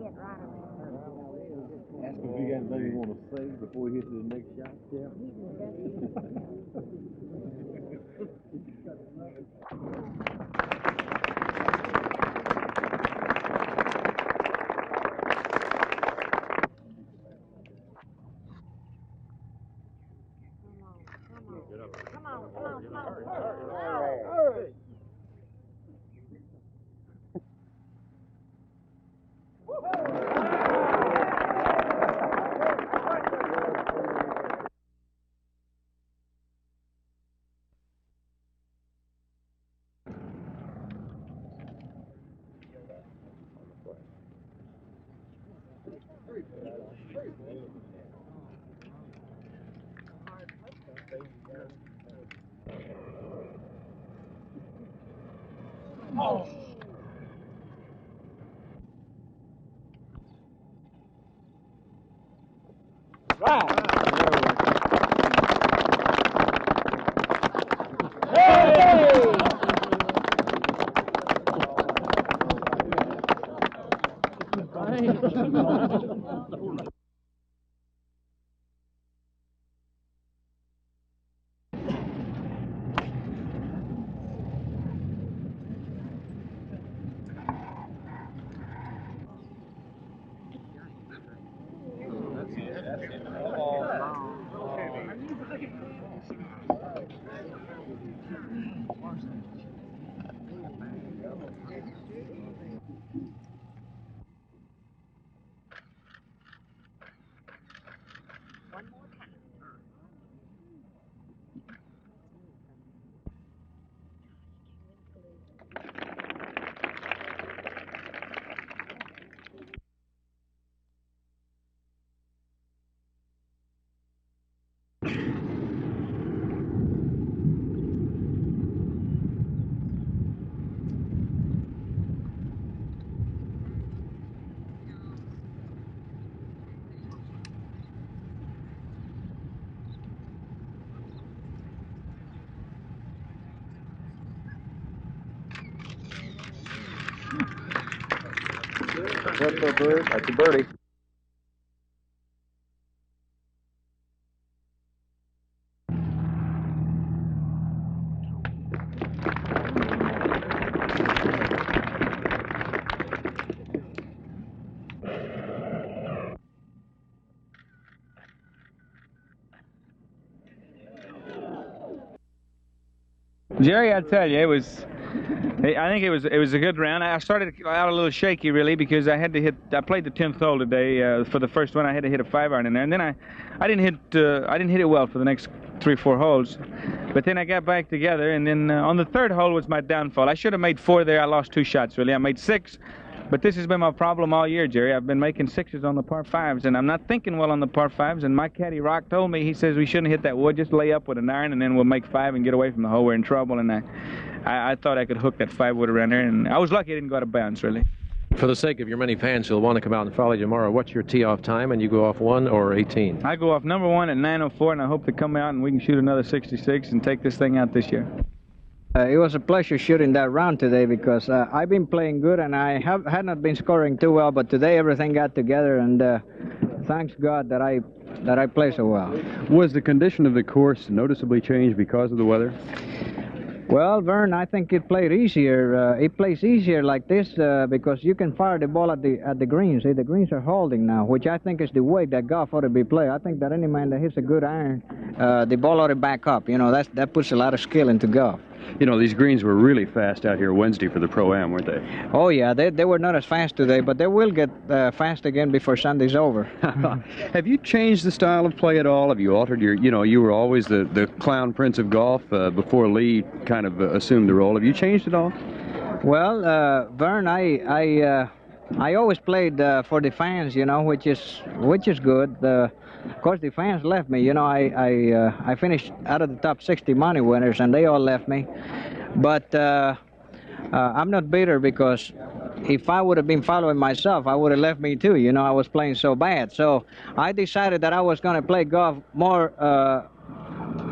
Ask him if he got anything he want to say before he hits his next shot. Yeah. Come on. Oh. Right. That's a bird. That's a birdie. Jerry, I tell you, I think it was a good round. I started out a little shaky, really, because I played the 10th hole today. For the first one, I had to hit a 5-iron in there, and then I didn't hit it well for the next 3-4 holes. But then I got back together, and then on the 3rd hole was my downfall. I should have made 4 there. I lost 2 shots, really. I made 6. But this has been my problem all year, Jerry. I've been making 6s on the par 5s, and I'm not thinking well on the par 5s. And my caddy, Rock, told me, he says we shouldn't hit that wood. Just lay up with an iron, and then we'll make 5 and get away from the hole. We're in trouble. And I thought I could hook that 5-wood around there, and I was lucky I didn't go out of bounds, really. For the sake of your many fans who'll want to come out and follow you tomorrow, what's your tee-off time, and you go off 1 or 18? I go off number 1 at 9:04, and I hope to come out and we can shoot another 66 and take this thing out this year. It was a pleasure shooting that round today because I've been playing good and I had not been scoring too well, but today everything got together, and thanks God that I play so well. Was the condition of the course noticeably changed because of the weather? Well, Vern, I think it played easier. It plays easier like this because you can fire the ball at the greens. See, the greens are holding now, which I think is the way that golf ought to be played. I think that any man that hits a good iron, the ball ought to back up. You know, that puts a lot of skill into golf. You know, these greens were really fast out here Wednesday for the Pro-Am, weren't they? Oh, yeah, they were not as fast today, but they will get fast again before Sunday's over. Have you changed the style of play at all? Have you altered your, you were always the clown prince of golf before Lee kind of assumed the role. Have you changed it all? Well, Vern, I always played for the fans, which is good. Of course, the fans left me. I finished out of the top 60 money winners, and they all left me. But I'm not bitter because if I would have been following myself, I would have left me too. I was playing so bad. So I decided that I was going to play golf more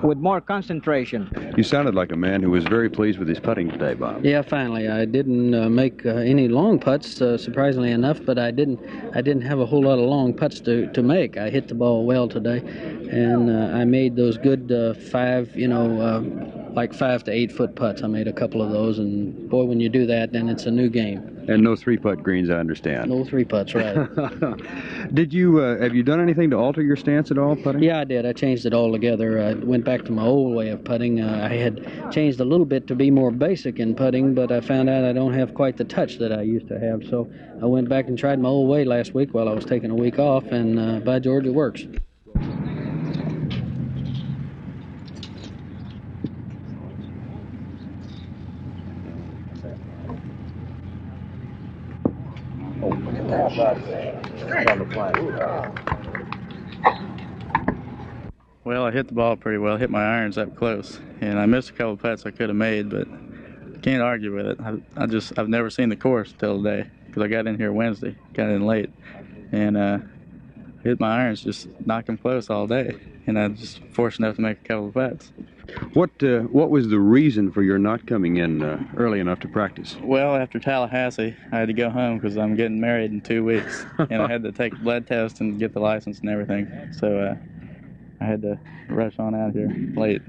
with more concentration. You sounded like a man who was very pleased with his putting today, Bob. Yeah, finally. I didn't make any long putts, surprisingly enough, but I didn't have a whole lot of long putts to make. I hit the ball well today, and I made those good like 5 to 8 foot putts. I made a couple of those, and boy, when you do that, then it's a new game. And no 3-putt greens, I understand. No 3 putts, right. Did you, have you done anything to alter your stance at all, putting? Yeah, I did. I changed it all together. I went back to my old way of putting. I had changed a little bit to be more basic in putting, but I found out I don't have quite the touch that I used to have. So I went back and tried my old way last week while I was taking a week off, and by George, it works. Well, I hit the ball pretty well, hit my irons up close, and I missed a couple putts I could have made, but can't argue with it. I've never seen the course till today, because I got in here Wednesday, got in late, and hit my irons, just knocked them close all day, and I just fortunate enough to make a couple of putts. What was the reason for your not coming in early enough to practice? Well, after Tallahassee, I had to go home because I'm getting married in 2 weeks, and I had to take a blood test and get the license and everything. So I had to rush on out here late.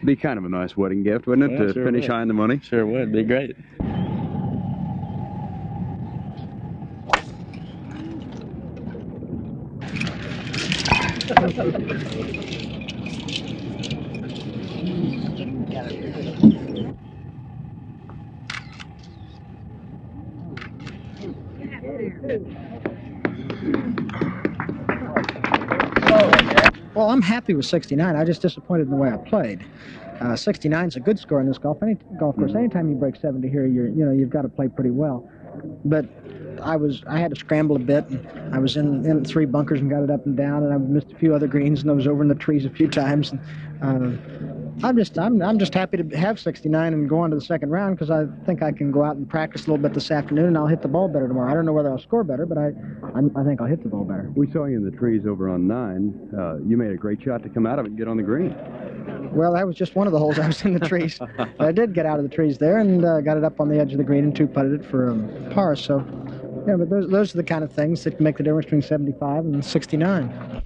Be kind of a nice wedding gift, wouldn't it, to Sure finish would. high in the money? Sure would. Be great. Well, I'm happy with 69. I'm just disappointed in the way I played. 69 is a good score in this golf course. Anytime you break 70 here, you've got to play pretty well. But I had to scramble a bit. And I was in 3 bunkers and got it up and down, and I missed a few other greens, and I was over in the trees a few times. And, I'm just happy to have 69 and go on to the second round, because I think I can go out and practice a little bit this afternoon, and I'll hit the ball better tomorrow. I don't know whether I'll score better, but I think I'll hit the ball better. We saw you in the trees over on 9. You made a great shot to come out of it and get on the green. Well, that was just one of the holes I was in the trees. But I did get out of the trees there and got it up on the edge of the green and 2-putted it for par. So, yeah, but those are the kind of things that make the difference between 75 and 69.